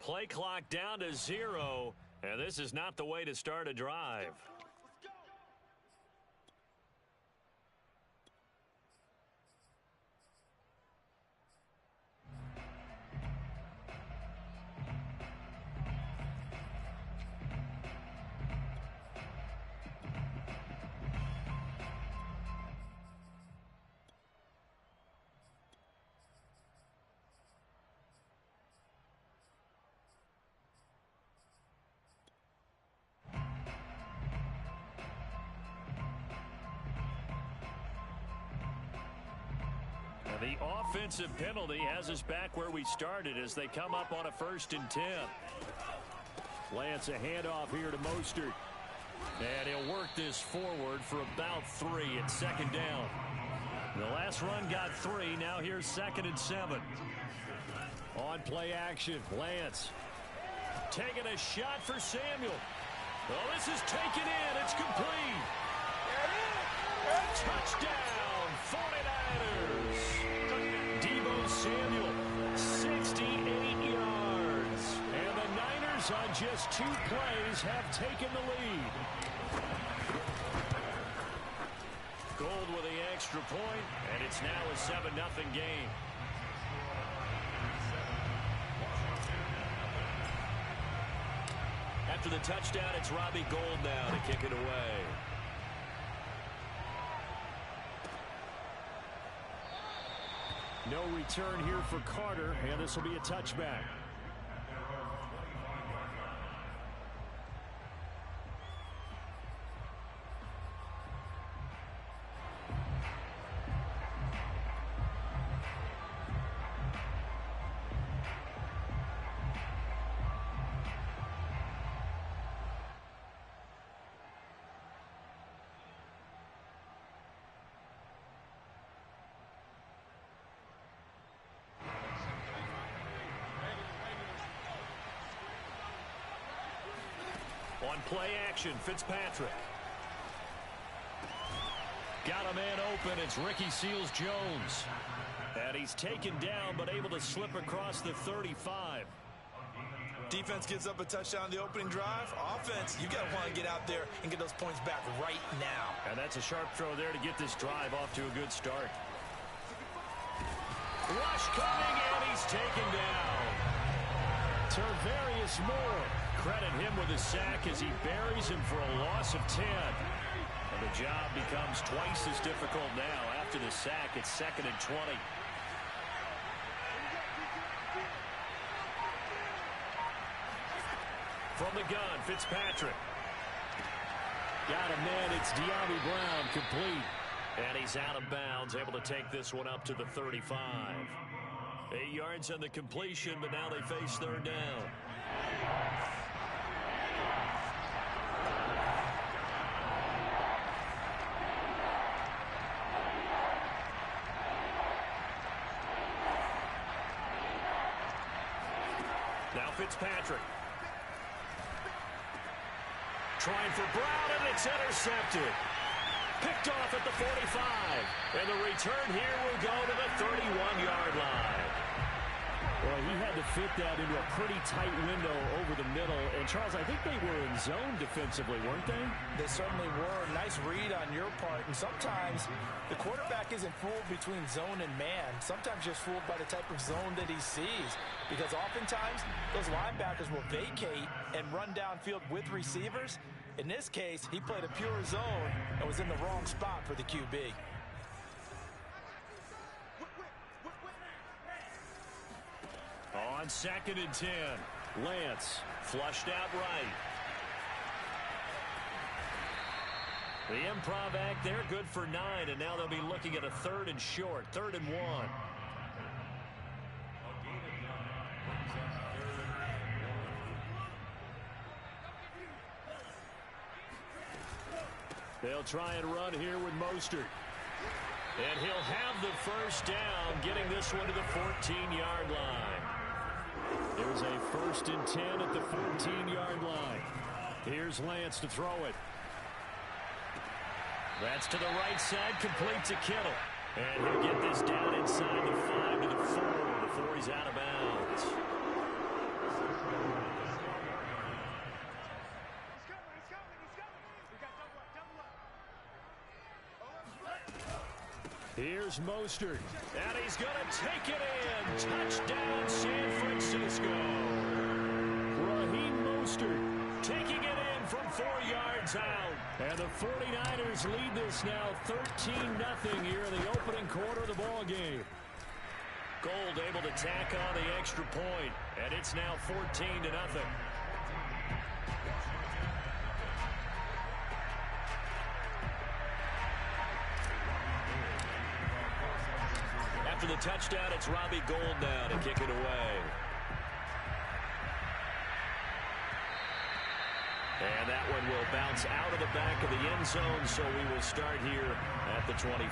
Play clock down to 0, and this is not the way to start a drive. The offensive penalty has us back where we started as they come up on a 1st and 10. Lance, a handoff here to Mostert. And he'll work this forward for about 3 at 2nd down. The last run got 3. Now here's 2nd and 7. On play action, Lance taking a shot for Samuel. Oh, this is taken in. It's complete. Touchdown, 49ers. Samuel, 68 yards. And the Niners on just 2 plays have taken the lead. Gold with the extra point, and it's now a 7-0 game. After the touchdown, it's Robbie Gould now to kick it away. No return here for Carter, and this will be a touchback. On play action, Fitzpatrick. Got a man open. It's Ricky Seals-Jones. And he's taken down, but able to slip across the 35. Defense gives up a touchdown on the opening drive. Offense, you got to want to get out there and get those points back right now. And that's a sharp throw there to get this drive off to a good start. Rush coming, and he's taken down. Tarvarius Moore. Credit him with a sack as he buries him for a loss of 10. And the job becomes twice as difficult now. After the sack, it's 2nd and 20. From the gun, Fitzpatrick. Got a man, it's De'Ami Brown, complete. And he's out of bounds, able to take this one up to the 35. 8 yards on the completion, but now they face 3rd down. Now Fitzpatrick. Trying for Brown, and it's intercepted. Picked off at the 45. And the return here will go to the 31-yard line. Well, he had to fit that into a pretty tight window over the middle. And, Charles, I think they were in zone defensively, weren't they? They certainly were. Nice read on your part. And sometimes the quarterback isn't fooled between zone and man. Sometimes just fooled by the type of zone that he sees. Because oftentimes those linebackers will vacate and run downfield with receivers. In this case, he played a pure zone and was in the wrong spot for the QB. On 2nd and 10, Lance flushed out right. The improv act there, good for 9, and now they'll be looking at a 3rd and short, 3rd and 1. They'll try and run here with Mostert. And he'll have the first down, getting this one to the 14-yard line. There's a 1st and 10 at the 14-yard line. Here's Lance to throw it. That's to the right side, complete to Kittle. And he'll get this down inside the 5 to the 4 before he's out of bounds. Here's Mostert, and he's going to take it in. Touchdown, San Francisco. Raheem Mostert taking it in from 4 yards out. And the 49ers lead this now 13-0 here in the opening quarter of the ball game. Gold able to tack on the extra point, and it's now 14-0. After the touchdown, it's Robbie Gould now to kick it away. And that one will bounce out of the back of the end zone, so we will start here at the 25.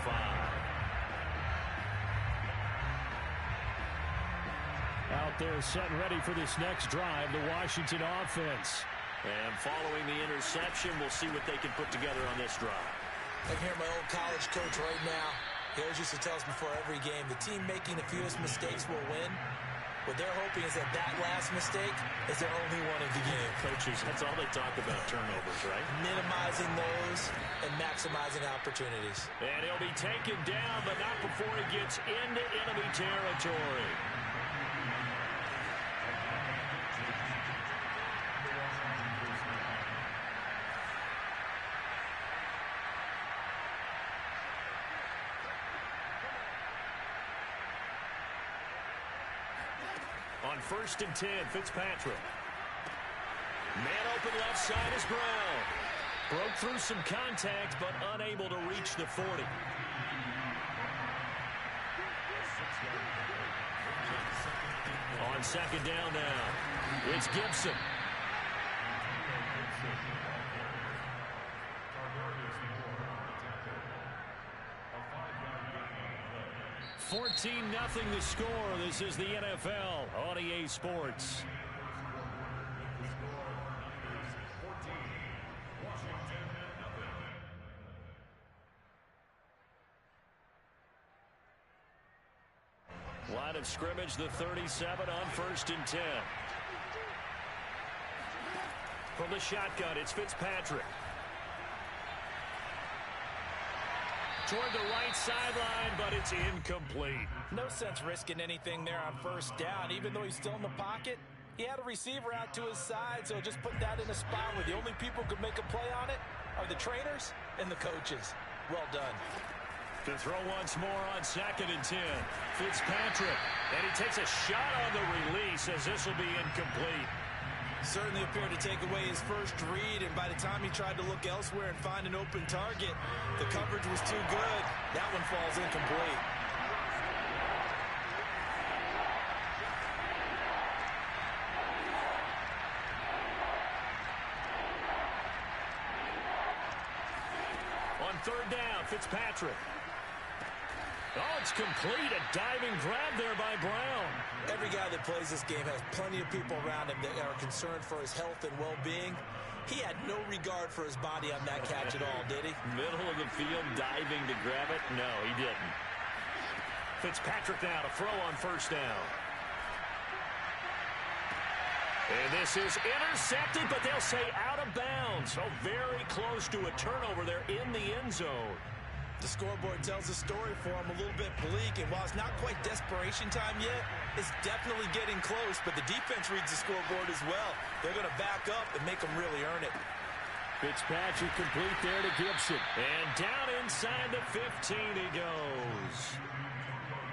Out there set and ready for this next drive, the Washington offense. And following the interception, we'll see what they can put together on this drive. I can hear my old college coach right now. He always used to tell us before every game, the team making the fewest mistakes will win. What they're hoping is that that last mistake is their only one of the game. Coaches, that's all they talk about, turnovers, right? Minimizing those and maximizing opportunities. And he'll be taken down, but not before he gets into enemy territory. On 1st and 10, Fitzpatrick. Man open left side is Brown. Broke through some contact, but unable to reach the 40. On 2nd down now, it's Gibson. 14-0 the score. This is the NFL on EA Sports. Line of scrimmage, the 37 on 1st and 10. From the shotgun, it's Fitzpatrick. Toward the right sideline, but it's incomplete. No sense risking anything there on 1st down. Even though he's still in the pocket, he had a receiver out to his side, so just put that in a spot where the only people who could make a play on it are the trainers and the coaches. Well done. To throw once more on 2nd and 10. Fitzpatrick, and he takes a shot on the release as this will be incomplete. Certainly appeared to take away his first read, and by the time he tried to look elsewhere and find an open target, the coverage was too good. That one falls incomplete. On 3rd down, Fitzpatrick. Oh, it's complete. A diving grab there by Brown. Every guy that plays this game has plenty of people around him that are concerned for his health and well-being. He had no regard for his body on that catch at all, did he? Middle of the field, diving to grab it? No, he didn't. Fitzpatrick now to throw on 1st down. And this is intercepted, but they'll say out of bounds. So very close to a turnover there in the end zone. The scoreboard tells a story for him, a little bit bleak, and while it's not quite desperation time yet, it's definitely getting close, but the defense reads the scoreboard as well. They're going to back up and make them really earn it. Fitzpatrick complete there to Gibson. And down inside the 15 he goes.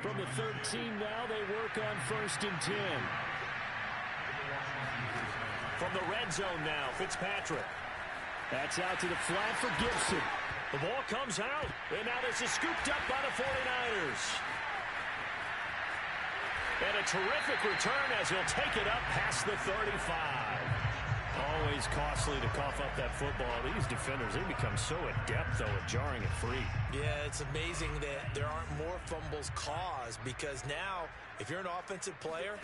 From the 13 now, they work on 1st and 10. From the red zone now, Fitzpatrick. That's out to the flat for Gibson. The ball comes out, and now this is scooped up by the 49ers. And a terrific return as he'll take it up past the 35. Always costly to cough up that football. These defenders, they become so adept, though, at jarring it free. Yeah, it's amazing that there aren't more fumbles caused, because now, if you're an offensive player,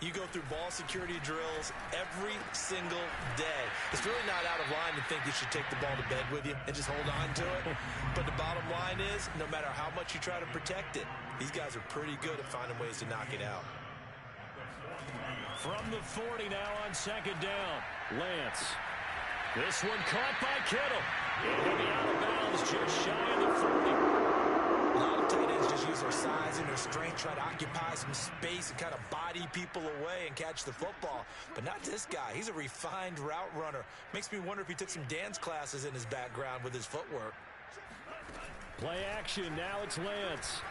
you go through ball security drills every single day. It's really not out of line to think you should take the ball to bed with you and just hold on to it. But the bottom line is, no matter how much you try to protect it, these guys are pretty good at finding ways to knock it out. From the 40 now on second down, Lance. This one caught by Kittle. It'll be out of bounds just shy of the 40. A lot of tight ends just use their size and their strength, try to occupy some space and kind of body people away and catch the football. But not this guy. He's a refined route runner. Makes me wonder if he took some dance classes in his background with his footwork. Play action. Now it's Lance.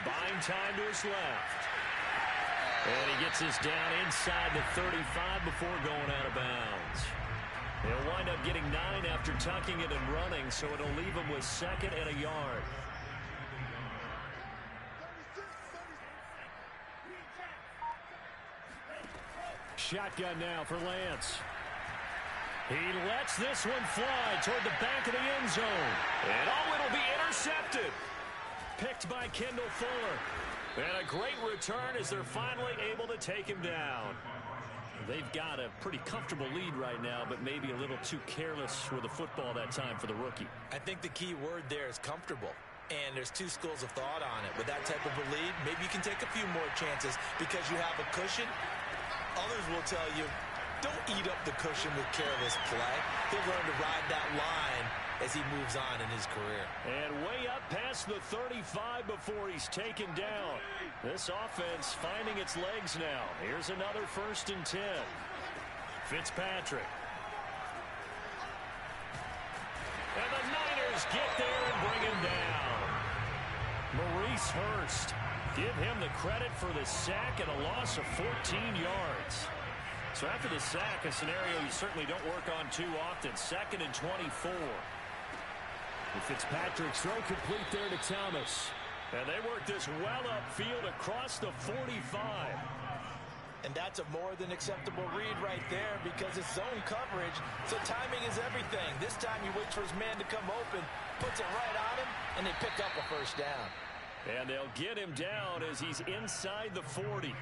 Buying time to his left. And he gets this down inside the 35 before going out of bounds. He'll wind up getting 9 after tucking it and running, so it'll leave him with 2nd and a yard. Shotgun now for Lance. He lets this one fly toward the back of the end zone. And it'll be intercepted. Picked by Kendall Fuller. And a great return as they're finally able to take him down. They've got a pretty comfortable lead right now, but maybe a little too careless with the football that time for the rookie. I think the key word there is comfortable. And there's two schools of thought on it. With that type of a lead, maybe you can take a few more chances because you have a cushion. Others will tell you, don't eat up the cushion with careless play. He'll learn to ride that line as he moves on in his career. And way up past the 35 before he's taken down. This offense finding its legs now. Here's another 1st and 10. Fitzpatrick. And the Niners get there and bring him down. Maurice Hurst. Give him the credit for the sack and a loss of 14 yards. So after the sack, a scenario you certainly don't work on too often. 2nd and 24. And Fitzpatrick's throw complete there to Thomas. And they work this well upfield across the 45. And that's a more than acceptable read right there because it's zone coverage, so timing is everything. This time he waits for his man to come open, puts it right on him, and they pick up a 1st down. And they'll get him down as he's inside the 40.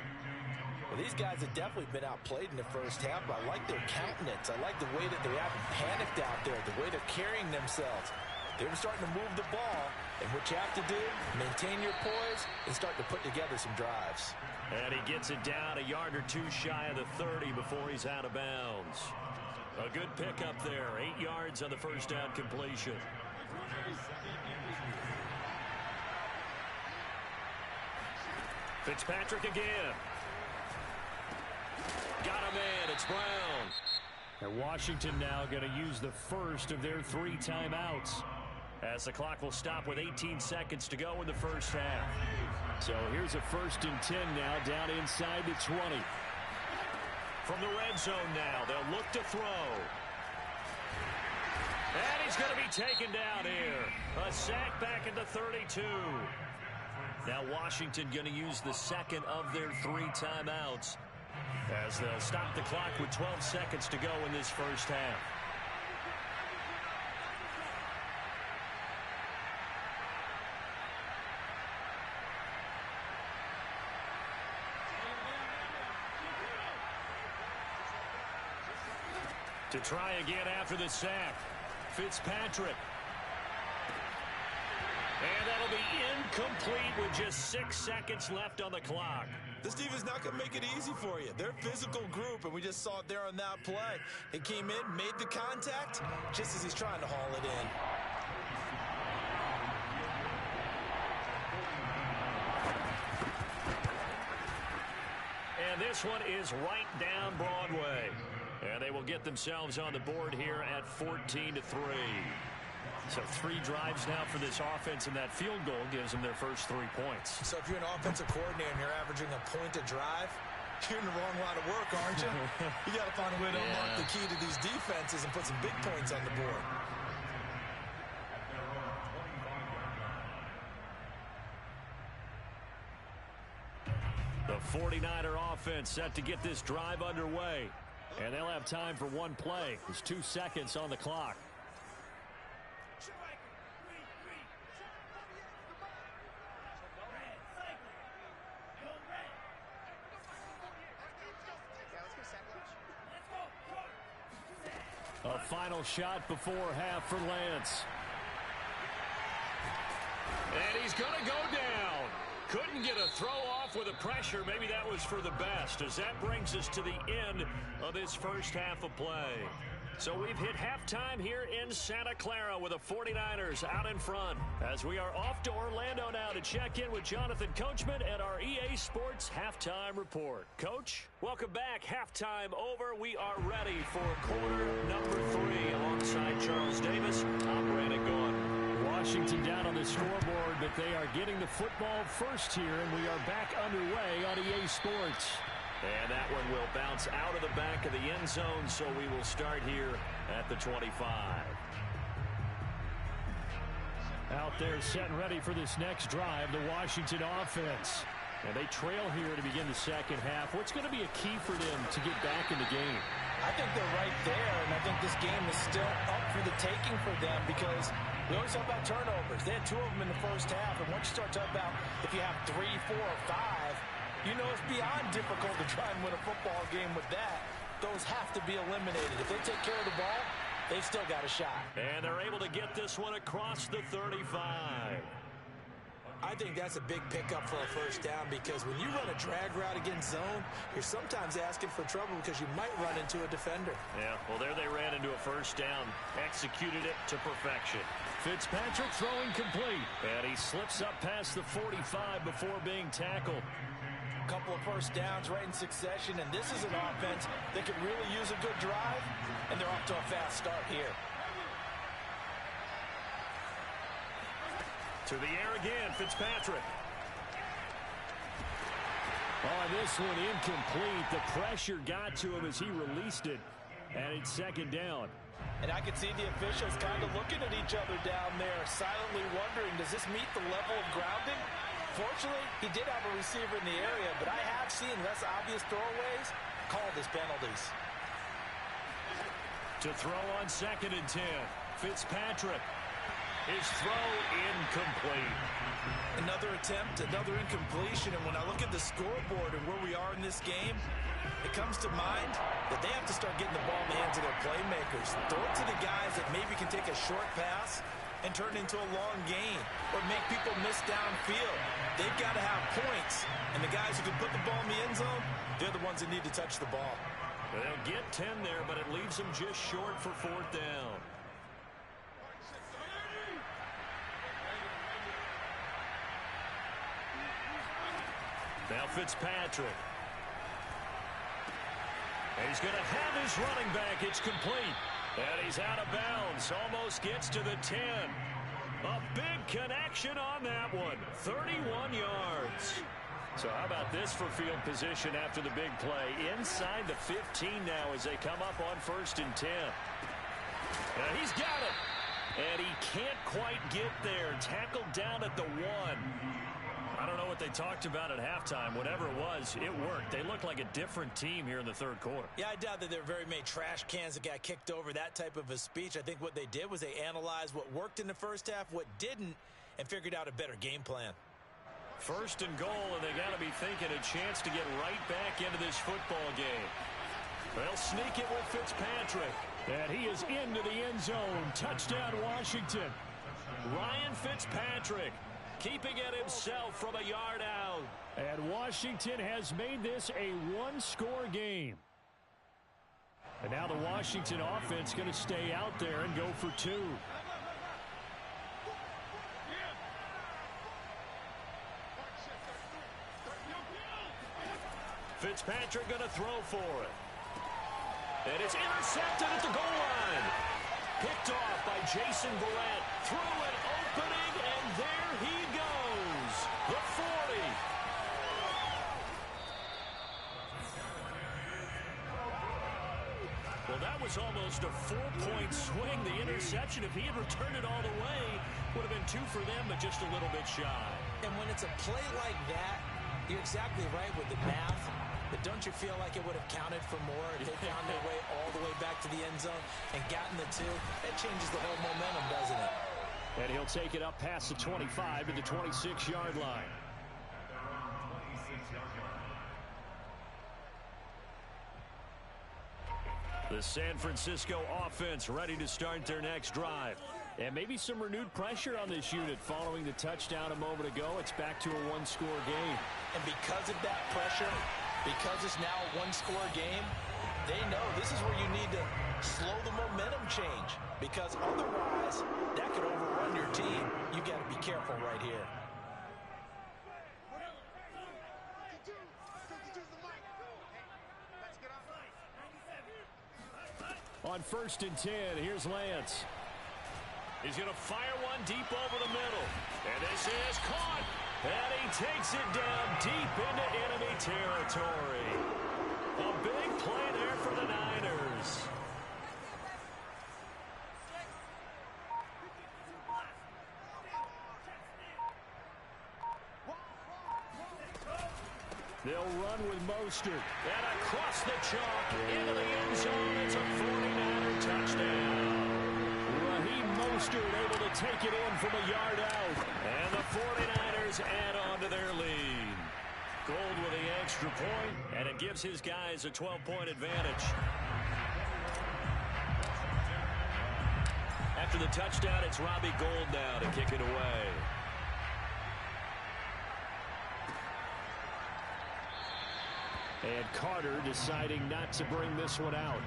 Well, these guys have definitely been outplayed in the first half, but I like their countenance. I like the way that they haven't panicked out there, the way they're carrying themselves. They're starting to move the ball, and what you have to do, maintain your poise and start to put together some drives. And he gets it down a yard or two shy of the 30 before he's out of bounds. A good pickup there, 8 yards on the 1st down completion. Fitzpatrick again. Got a man, it's Brown. And Washington now going to use the first of their 3 timeouts, as the clock will stop with 18 seconds to go in the first half. So here's a 1st and 10 now, down inside the 20. From the red zone now, they'll look to throw. And he's going to be taken down here. A sack back at the 32. Now Washington going to use the 2nd of their 3 timeouts, as they'll stop the clock with 12 seconds to go in this first half. To try again after the sack, Fitzpatrick. And that'll be incomplete with just 6 seconds left on the clock. This defense not going to make it easy for you. They're a physical group, and we just saw it there on that play. He came in, made the contact, just as he's trying to haul it in. And this one is right down Broadway. And they will get themselves on the board here at 14-3. So 3 drives now for this offense, and that field goal gives them their first 3 points. So if you're an offensive coordinator and you're averaging a point a drive, you're in the wrong line of work, aren't you? You got to find a way to unlock the key to these defenses and put some big points on the board. The 49er offense set to get this drive underway. And they'll have time for one play. There's 2 seconds on the clock. A final shot before half for Lance. And he's going to go down. Couldn't get a throw off with the pressure. Maybe that was for the best, as that brings us to the end of this first half of play. So we've hit halftime here in Santa Clara with the 49ers out in front, as we are off to Orlando now to check in with Jonathan Coachman at our EA Sports Halftime Report. Coach, welcome back. Halftime over. We are ready for quarter number 3 alongside Charles Davis. I'm Brandon Gaudin. Washington down on the scoreboard, but they are getting the football first here, and we are back underway on EA Sports. And that one will bounce out of the back of the end zone, so we will start here at the 25. Out there set and ready for this next drive, the Washington offense. And they trail here to begin the second half. What's going to be a key for them to get back in the game? I think they're right there, and I think this game is still up for the taking for them because we always talk about turnovers. They had 2 of them in the first half, and once you start talking about if you have 3, 4, or 5, you know it's beyond difficult to try and win a football game with that. Those have to be eliminated. If they take care of the ball, they've still got a shot. And they're able to get this one across the 35. I think that's a big pickup for a first down because when you run a drag route against zone, you're sometimes asking for trouble because you might run into a defender. Yeah, well, there they ran into a first down. Executed it to perfection. Fitzpatrick throwing complete. And he slips up past the 45 before being tackled. Couple of first downs right in succession, and this is an offense that could really use a good drive, and they're off to a fast start here. To the air again, Fitzpatrick. Oh, this one incomplete. The pressure got to him as he released it, and it's second down. And I can see the officials kind of looking at each other down there, silently wondering, does this meet the level of grounding? Fortunately, he did have a receiver in the area, but I have seen less obvious throwaways called as penalties. To throw on 2nd and 10, Fitzpatrick. His throw incomplete. Another attempt, another incompletion, and when I look at the scoreboard and where we are in this game, it comes to mind that they have to start getting the ball in the hands of their playmakers. Throw it to the guys that maybe can take a short pass and turn it into a long gain or make people miss downfield. They've got to have points, and the guys who can put the ball in the end zone, they're the ones that need to touch the ball. They'll get 10 there, but it leaves them just short for 4th down. Now Fitzpatrick. And he's going to have his running back. It's complete. And he's out of bounds. Almost gets to the 10. A big connection on that one. 31 yards. So how about this for field position after the big play? Inside the 15 now as they come up on 1st and 10. Now he's got it. And he can't quite get there. Tackled down at the 1. I don't know what they talked about at halftime. Whatever it was, it worked. They look like a different team here in the 3rd quarter. Yeah, I doubt that there are very many trash cans that got kicked over, that type of a speech. I think what they did was they analyzed what worked in the first half, what didn't, and figured out a better game plan. 1st and goal, and they got to be thinking a chance to get right back into this football game. They'll sneak it with Fitzpatrick. And he is into the end zone. Touchdown, Washington. Ryan Fitzpatrick keeping it himself from a yard out. And Washington has made this a 1-score game. And now the Washington offense going to stay out there and go for 2. Fitzpatrick going to throw for it. And it's intercepted at the goal line. Picked off by Jason Barrett. Through an opening, and there he goes. The 40. Well, that was almost a 4-point swing. The interception, if he had returned it all the way, would have been 2 for them, but just a little bit shy. And when it's a play like that, You're exactly right with the math, but don't you feel like it would have counted for more if they found their way all the way back to the end zone and gotten the two? That changes the whole momentum, doesn't it? And he'll take it up past the 25 to the 26-yard line. The San Francisco offense ready to start their next drive. And maybe some renewed pressure on this unit following the touchdown a moment ago. It's back to a one-score game. And because of that pressure, because it's now a one-score game, they know this is where you need to slow the momentum change. Because otherwise, that could overrun your team. You got to be careful right here. On 1st and 10, here's Lance. He's going to fire one deep over the middle. And this is caught. And he takes it down deep into enemy territory. A big play there for the Niners. They'll run with Mostert. And across the chalk into the end zone. It's a 49er touchdown. Mostert able to take it in from a yard out. And the 49ers add on to their lead. Gold with the extra point, and it gives his guys a 12-point advantage. After the touchdown, it's Robbie Gould now to kick it away. And Carter deciding not to bring this one out.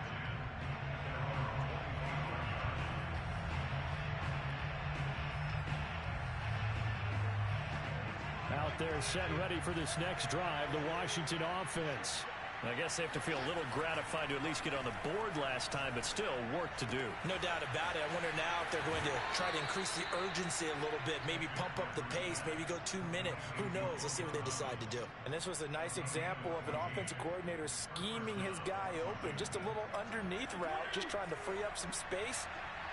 Out there set ready for this next drive, the Washington offense. I guess they have to feel a little gratified to at least get on the board last time, but still work to do. No doubt about it. I wonder now if they're going to try to increase the urgency a little bit, maybe pump up the pace, maybe go 2-minute. Who knows? Let's see what they decide to do. And this was a nice example of an offensive coordinator scheming his guy open. Just a little underneath route, just trying to free up some space,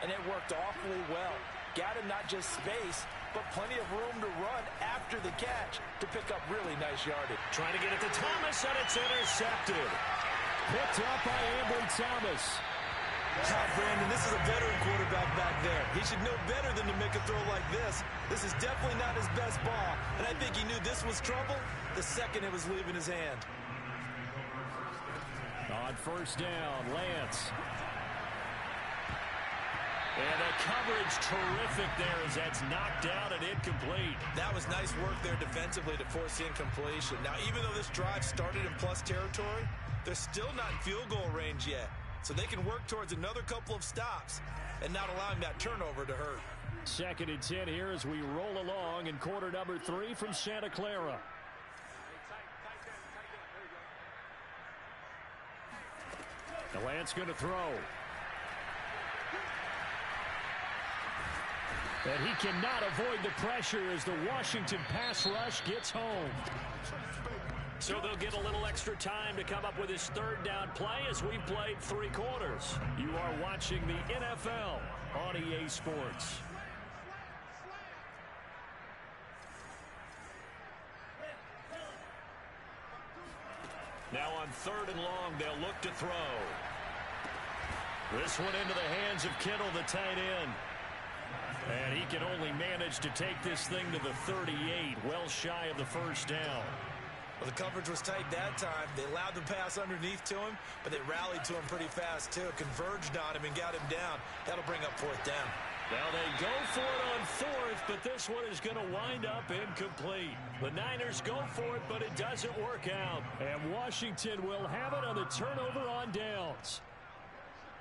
and it worked awfully well. Got him not just space, but plenty of room to run after the catch to pick up really nice yardage. Trying to get it to Thomas, and it's intercepted. Picked up by Ambry Thomas. Brandon, this is a veteran quarterback back there. He should know better than to make a throw like this. This is definitely not his best ball, and I think he knew this was trouble the second it was leaving his hand. On 1st down, Lance. And the coverage terrific there as that's knocked down and incomplete. That was nice work there defensively to force the incompletion. Now, even though this drive started in plus territory, they're still not in field goal range yet. So they can work towards another couple of stops and not allowing that turnover to hurt. 2nd and 10 here as we roll along in quarter number 3 from Santa Clara. The Lance going to throw. And he cannot avoid the pressure as the Washington pass rush gets home. So they'll get a little extra time to come up with his 3rd down play as we've played 3 quarters. You are watching the NFL on EA Sports. Now on 3rd and long, they'll look to throw. This one into the hands of Kittle, the tight end. And he can only manage to take this thing to the 38, well shy of the 1st down. Well, the coverage was tight that time. They allowed the pass underneath to him, but they rallied to him pretty fast, too. Converged on him and got him down. That'll bring up 4th down. Now they go for it on 4th, but this one is going to wind up incomplete. The Niners go for it, but it doesn't work out. And Washington will have it on the turnover on downs.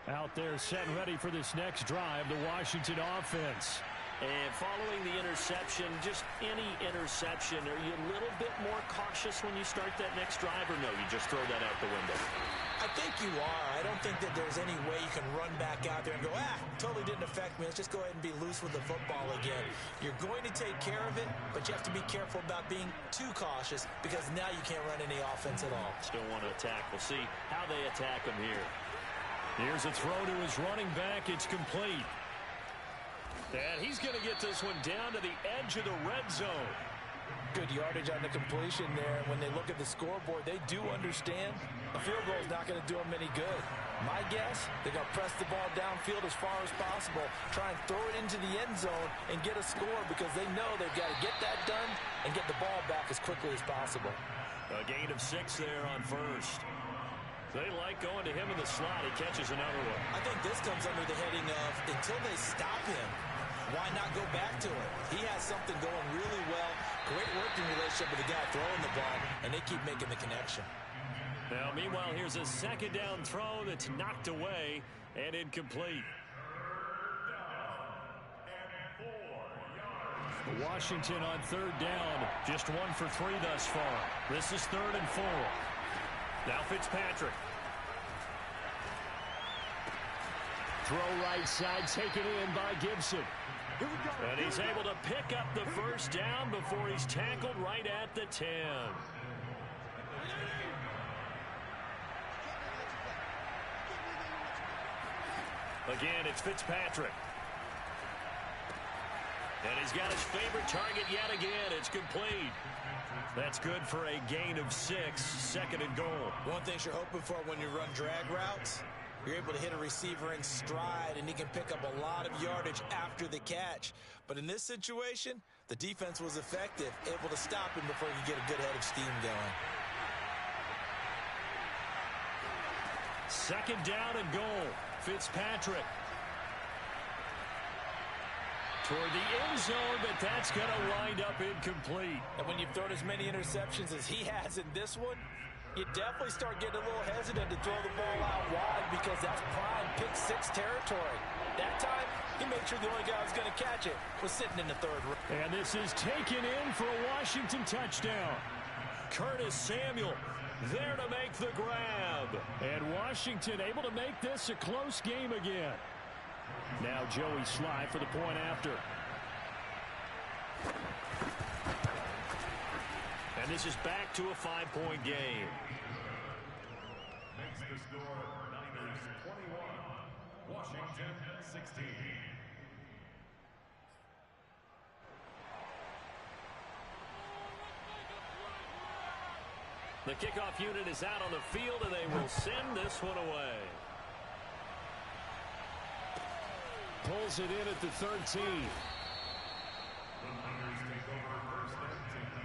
Out there set ready for this next drive, the Washington offense. And following the interception, just any interception, are you a little bit more cautious when you start that next drive, or no, you just throw that out the window? I think you are. I don't think that there's any way you can run back out there and go, totally didn't affect me. Let's just go ahead and be loose with the football again. You're going to take care of it, but you have to be careful about being too cautious because now you can't run any offense at all. Still want to attack. We'll see how they attack him here. Here's a throw to his running back. It's complete. And he's going to get this one down to the edge of the red zone. Good yardage on the completion there. When they look at the scoreboard, they do understand a field goal is not going to do them any good. My guess, they're going to press the ball downfield as far as possible, try and throw it into the end zone and get a score because they know they've got to get that done and get the ball back as quickly as possible. A gain of 6 there on first. They like going to him in the slot. He catches another one. I think this comes under the heading of until they stop him, why not go back to it? He has something going really well. Great working relationship with the guy throwing the ball, and they keep making the connection. Now, meanwhile, here's a second down throw that's knocked away and incomplete. Washington on third down, just 1 for 3 thus far. This is 3rd and 4. Now Fitzpatrick. Throw right side, taken in by Gibson. And he's able to pick up the first down before he's tackled right at the 10. Again, it's Fitzpatrick. And he's got his favorite target yet again. It's complete. That's good for a gain of 6, 2nd and goal. One thing you're hoping for when you run drag routes, you're able to hit a receiver in stride, and he can pick up a lot of yardage after the catch. But in this situation, the defense was effective, able to stop him before he could get a good head of steam going. 2nd down and goal. Fitzpatrick. Toward the end zone, but that's going to wind up incomplete. And when you've thrown as many interceptions as he has in this one, you definitely start getting a little hesitant to throw the ball out wide because that's prime pick-6 territory. That time, he made sure the only guy who was going to catch it was sitting in the 3rd row. And this is taken in for a Washington touchdown. Curtis Samuel there to make the grab. And Washington able to make this a close game again. Now Joey Sly for the point after. And this is back to a 5-point game. Makes the score Niners 21, Washington 16. The kickoff unit is out on the field, and they will send this one away. Pulls it in at the 13. The Niners take over 1st and 10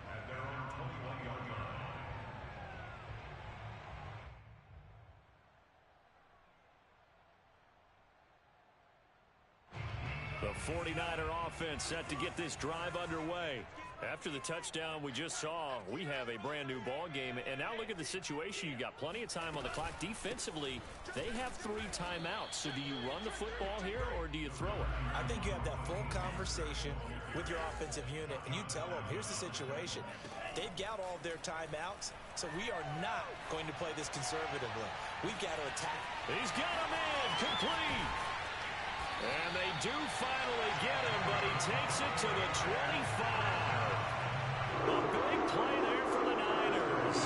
at their own 21-yard line. The 49er offense set to get this drive underway. After the touchdown we just saw, we have a brand new ball game. And now look at the situation. You got plenty of time on the clock. Defensively, they have 3 timeouts. So do you run the football here or do you throw it? I think you have that full conversation with your offensive unit, and you tell them, here's the situation. They've got all of their timeouts, so we are not going to play this conservatively. We've got to attack. He's got him in, complete. And they do finally get him, but he takes it to the 25. A big play there for the Niners.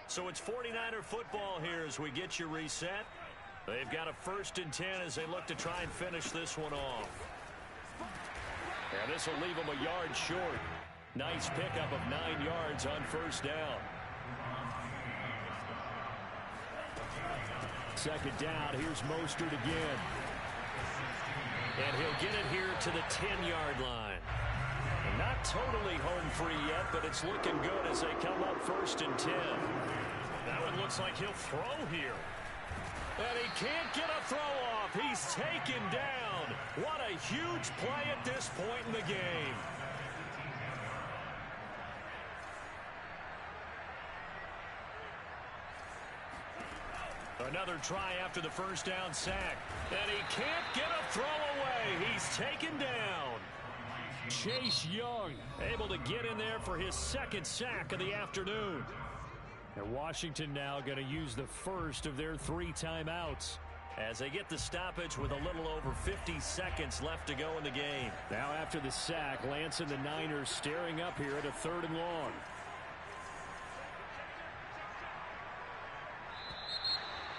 So it's 49er football here as we get you reset. They've got a 1st and 10 as they look to try and finish this one off. And this will leave them a yard short. Nice pickup of 9 yards on 1st down. 2nd down. Here's Mostert again. And he'll get it here to the 10-yard line. And not totally home free yet, but it's looking good as they come up 1st and 10. That one looks like he'll throw here. And he can't get a throw off. He's taken down. What a huge play at this point in the game. Another try after the 1st down sack. And he can't get a throw away. He's taken down. Chase Young able to get in there for his 2nd sack of the afternoon. And Washington now going to use the first of their 3 timeouts as they get the stoppage with a little over 50 seconds left to go in the game. Now after the sack, Lance and the Niners staring up here at a 3rd and long.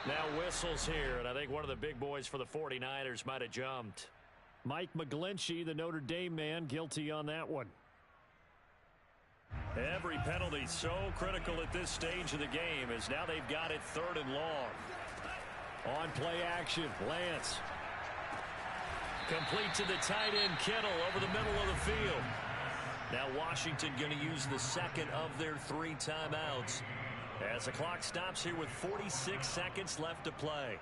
Now whistles here, and I think one of the big boys for the 49ers might have jumped. Mike McGlinchey, the Notre Dame man, guilty on that one. Every penalty so critical at this stage of the game as now they've got it 3rd and long. On play action, Lance. Complete to the tight end, Kittle, over the middle of the field. Now Washington going to use the second of their 3 timeouts as the clock stops here with 46 seconds left to play.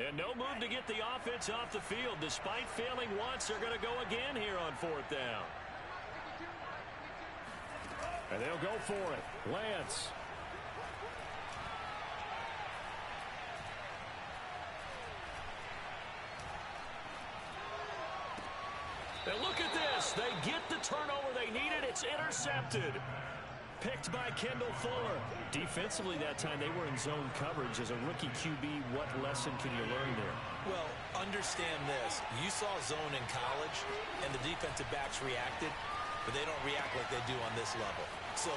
And no move to get the offense off the field. Despite failing once, they're going to go again here on 4th down. And they'll go for it. Lance. And look at this. They get the turnover they needed. It's intercepted. Picked by Kendall Fuller. Defensively that time, they were in zone coverage. As a rookie QB, what lesson can you learn there? Well, understand this. You saw zone in college, and the defensive backs reacted, but they don't react like they do on this level. So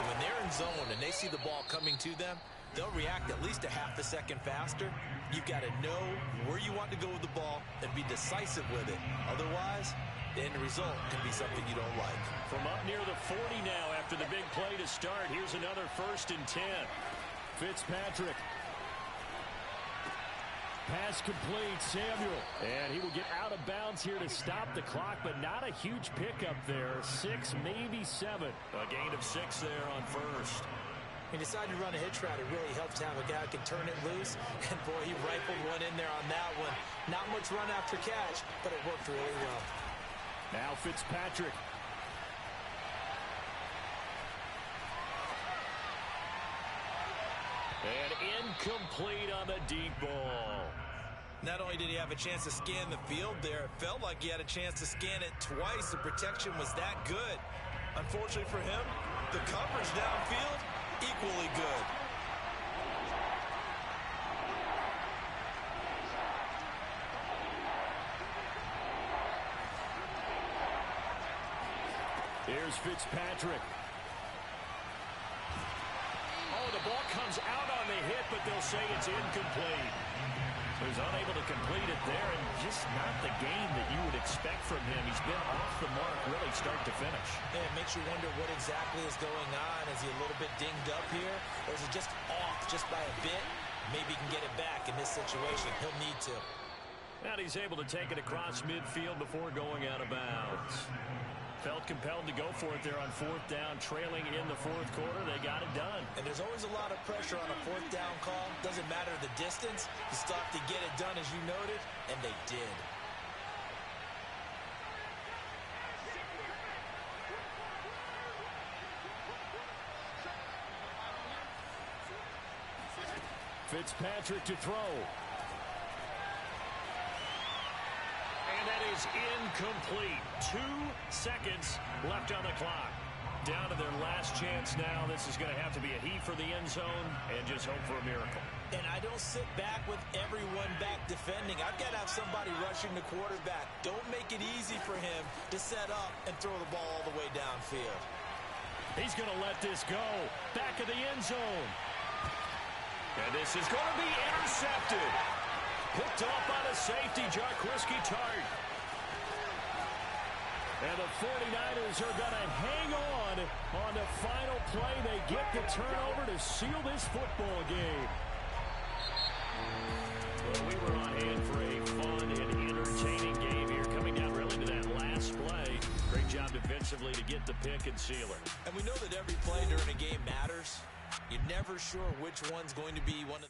when they're in zone and they see the ball coming to them, they'll react at least a half a second faster. You've got to know where you want to go with the ball and be decisive with it. Otherwise, the end result can be something you don't like. From up near the 40 now after the big play to start. Here's another 1st and 10. Fitzpatrick. Pass complete, Samuel. And he will get out of bounds here to stop the clock, but not a huge pickup there. 6, maybe 7. A gain of 6 there on 1st. He decided to run a hitch route. It really helps to have a guy who can turn it loose. And, boy, he rifled one in there on that one. Not much run after catch, but it worked really well. Now Fitzpatrick. And incomplete on the deep ball. Not only did he have a chance to scan the field there, it felt like he had a chance to scan it twice. The protection was that good. Unfortunately for him, the coverage downfield, equally good. Here's Fitzpatrick. Oh, the ball comes out on the hit, but they'll say it's incomplete. So he's unable to complete it there, and just not the game that you would expect from him. He's been off the mark really start to finish. And it makes you wonder what exactly is going on. Is he a little bit dinged up here, or is he just off just by a bit? Maybe he can get it back in this situation. He'll need to. And he's able to take it across midfield before going out of bounds. Felt compelled to go for it there on 4th down, trailing in the 4th quarter. They got it done. And there's always a lot of pressure on a 4th down call. Doesn't matter the distance. You still have to get it done, as you noted, and they did. Fitzpatrick to throw. And that is incomplete. 2 seconds left on the clock. Down to their last chance now. This is going to have to be a heave for the end zone and just hope for a miracle. And I don't sit back with everyone back defending. I've got to have somebody rushing the quarterback. Don't make it easy for him to set up and throw the ball all the way downfield. He's going to let this go. Back of the end zone. And this is going to be intercepted. Picked off by the safety, Jaquiski Tart. And the 49ers are going to hang on the final play. They get the turnover to seal this football game. Well, we were on hand for a fun and entertaining game here, coming down really to that last play. Great job defensively to get the pick and seal it. And we know that every play during a game matters. You're never sure which one's going to be one of